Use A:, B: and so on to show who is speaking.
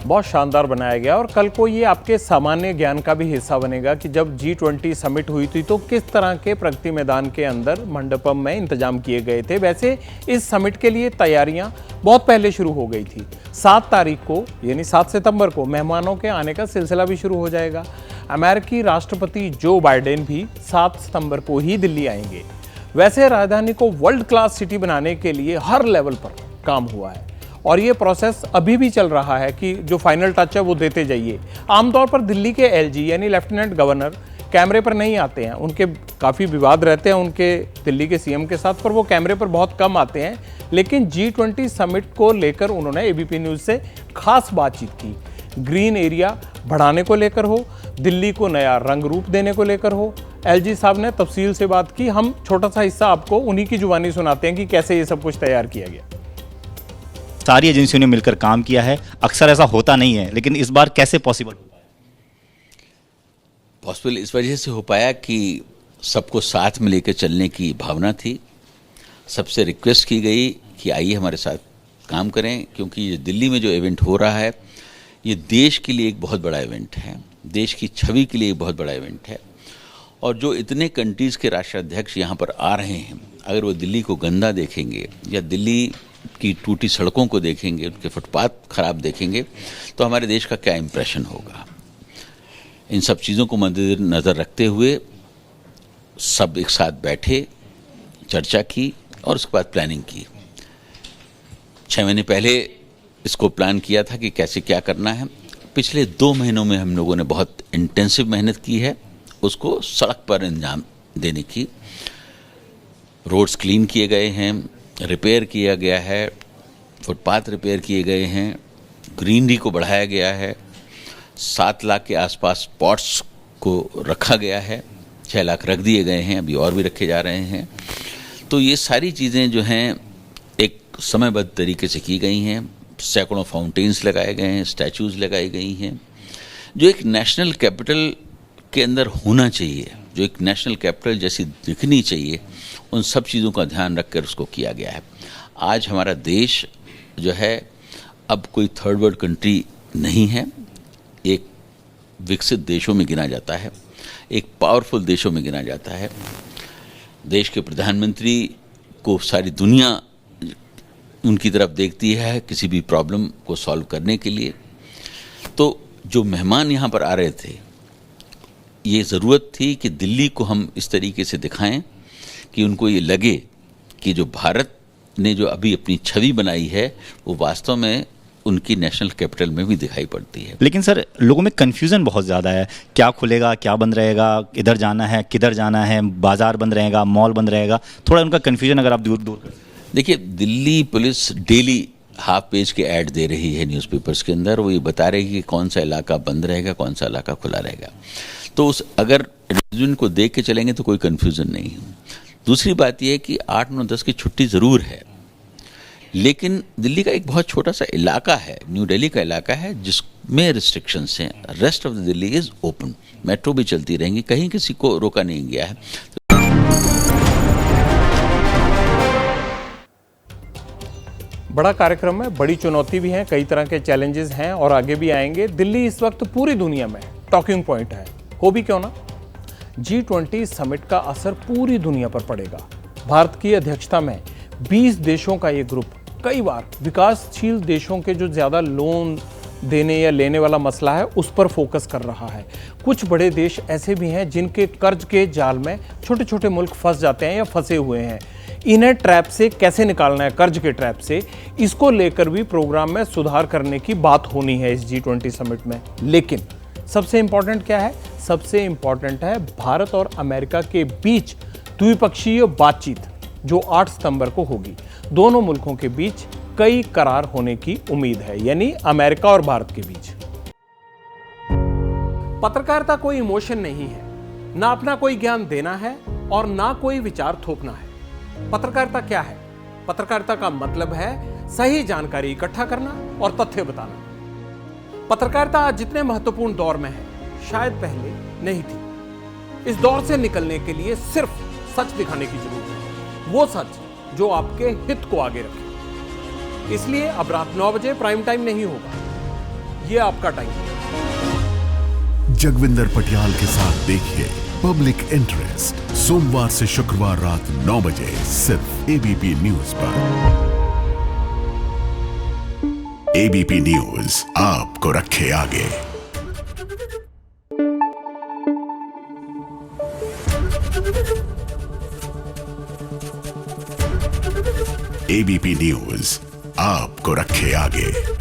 A: बहुत शानदार बनाया गया और कल को ये आपके सामान्य ज्ञान का भी हिस्सा बनेगा कि जब G20 समिट हुई थी तो किस तरह के प्रगति मैदान के अंदर मंडपम में इंतजाम किए गए थे। वैसे इस समिट के लिए तैयारियां बहुत पहले शुरू हो गई थी। 7 तारीख को यानी 7 सितंबर को मेहमानों के आने का सिलसिला भी शुरू हो जाएगा। अमेरिकी राष्ट्रपति जो बाइडेन भी 7 सितंबर को ही दिल्ली आएंगे। वैसे राजधानी को वर्ल्ड क्लास सिटी बनाने के लिए हर लेवल पर काम हुआ है और ये प्रोसेस अभी भी चल रहा है कि जो फाइनल टच है वो देते जाइए। आमतौर पर दिल्ली के एलजी यानी लेफ्टिनेंट गवर्नर कैमरे पर नहीं आते हैं, उनके काफ़ी विवाद रहते हैं उनके दिल्ली के सीएम के साथ, पर वो कैमरे पर बहुत कम आते हैं। लेकिन G20 समिट को लेकर उन्होंने एबीपी न्यूज़ से खास बातचीत की। ग्रीन एरिया बढ़ाने को लेकर हो, दिल्ली को नया रंग रूप देने को लेकर हो, एलजी साहब ने तफसील से बात की। हम छोटा सा हिस्सा आपको उन्हीं की जुबानी सुनाते हैं कि कैसे ये सब कुछ तैयार किया गया।
B: सारी एजेंसियों ने मिलकर काम किया है, अक्सर ऐसा होता नहीं है, लेकिन इस बार कैसे पॉसिबल हो पाया?
C: पॉसिबल इस वजह से हो पाया कि सबको साथ में लेकर चलने की भावना थी। सबसे रिक्वेस्ट की गई कि आइए हमारे साथ काम करें, क्योंकि ये दिल्ली में जो इवेंट हो रहा है ये देश के लिए एक बहुत बड़ा इवेंट है, देश की छवि के लिए एक बहुत बड़ा इवेंट है। और जो इतने कंट्रीज़ के राष्ट्राध्यक्ष यहाँ पर आ रहे हैं, अगर वो दिल्ली को गंदा देखेंगे या दिल्ली की टूटी सड़कों को देखेंगे, उनके फुटपाथ खराब देखेंगे, तो हमारे देश का क्या इम्प्रेशन होगा। इन सब चीज़ों को मद्देनज़र रखते हुए सब एक साथ बैठे, चर्चा की और उसके बाद प्लानिंग की। 6 महीने पहले इसको प्लान किया था कि कैसे क्या करना है। पिछले 2 महीनों में हम लोगों ने बहुत इंटेंसिव मेहनत की है उसको सड़क पर अंजाम देने की। रोड्स क्लीन किए गए हैं, रिपेयर किया गया है, फुटपाथ रिपेयर किए गए हैं, ग्रीनरी को बढ़ाया गया है, 7 लाख के आसपास स्पॉट्स को रखा गया है, 6 लाख रख दिए गए हैं, अभी और भी रखे जा रहे हैं। तो ये सारी चीज़ें जो हैं एक समयबद्ध तरीके से की गई हैं। सैकड़ों फाउंटेन्स लगाए गए हैं, स्टैचूज़ लगाई गई हैं। जो एक नेशनल कैपिटल के अंदर होना चाहिए, जो एक नेशनल कैपिटल जैसी दिखनी चाहिए, उन सब चीज़ों का ध्यान रखकर उसको किया गया है। आज हमारा देश जो है अब कोई थर्ड वर्ल्ड कंट्री नहीं है, एक विकसित देशों में गिना जाता है, एक पावरफुल देशों में गिना जाता है। देश के प्रधानमंत्री को सारी दुनिया उनकी तरफ देखती है किसी भी प्रॉब्लम को सॉल्व करने के लिए। तो जो मेहमान यहाँ पर आ रहे थे, ये ज़रूरत थी कि दिल्ली को हम इस तरीके से दिखाएं कि उनको ये लगे कि जो भारत ने जो अभी अपनी छवि बनाई है वो वास्तव में उनकी नेशनल कैपिटल में भी दिखाई पड़ती है।
B: लेकिन सर, लोगों में कन्फ्यूज़न बहुत ज़्यादा है, क्या खुलेगा, क्या बंद रहेगा, इधर जाना है, किधर जाना है, बाज़ार बंद रहेगा, मॉल बंद रहेगा, थोड़ा उनका कन्फ्यूजन अगर आप दूर कर। देखिए,
C: Delhi police daily half page के ऐड दे रही है न्यूज़पेपर्स के अंदर, वो ये बता रही है कि कौन सा इलाका बंद रहेगा, कौन सा इलाका खुला रहेगा। तो उस अगर एडवर्टाइजमेंट को देख के चलेंगे तो कोई कन्फ्यूज़न नहीं है। दूसरी बात यह है कि 8, 9, 10 की छुट्टी ज़रूर है, लेकिन दिल्ली का एक बहुत छोटा सा इलाका है, न्यू दिल्ली का इलाका है, जिसमें रिस्ट्रिक्शंस हैं। Rest of the Delhi is open, metro भी चलती रहेंगी, कहीं किसी को रोका नहीं गया है।
A: बड़ा कार्यक्रम है, बड़ी चुनौती भी है, कई तरह के चैलेंजेस हैं और आगे भी आएंगे। दिल्ली इस वक्त पूरी दुनिया में टॉकिंग पॉइंट है, हो भी क्यों ना। G20 समिट का असर पूरी दुनिया पर पड़ेगा। भारत की अध्यक्षता में 20 देशों का ये ग्रुप कई बार विकासशील देशों के जो ज़्यादा लोन देने या लेने वाला मसला है उस पर फोकस कर रहा है। कुछ बड़े देश ऐसे भी हैं जिनके कर्ज के जाल में छोटे छोटे मुल्क फंस जाते हैं या फंसे हुए हैं। इन्हें ट्रैप से कैसे निकालना है, कर्ज के ट्रैप से, इसको लेकर भी प्रोग्राम में सुधार करने की बात होनी है इस G20 समिट में। लेकिन सबसे इंपॉर्टेंट क्या है? सबसे इंपॉर्टेंट है भारत और अमेरिका के बीच द्विपक्षीय बातचीत जो 8 सितंबर को होगी। दोनों मुल्कों के बीच कई करार होने की उम्मीद है, यानी अमेरिका और भारत के बीच। पत्रकारिता कोई इमोशन नहीं है, ना अपना कोई ज्ञान देना है और ना कोई विचार थोपना है। पत्रकारिता क्या है? पत्रकारिता का मतलब है सही जानकारी इकट्ठा करना और तथ्य बताना। पत्रकारिता आज जितने महत्वपूर्ण दौर में है, शायद पहले नहीं थी। इस दौर से निकलने के लिए सिर्फ सच दिखाने की जरूरत है, वो सच जो आपके हित को आगे रखे। इसलिए अब रात 9 बजे प्राइम टाइम नहीं होगा। ये आपका टाइम है।
D: जगविंदर पटियाल के साथ देखिए पब्लिक इंटरेस्ट सोमवार से शुक्रवार रात 9 बजे सिर्फ एबीपी न्यूज पर। एबीपी न्यूज आपको रखे आगे। एबीपी न्यूज आपको रखे आगे।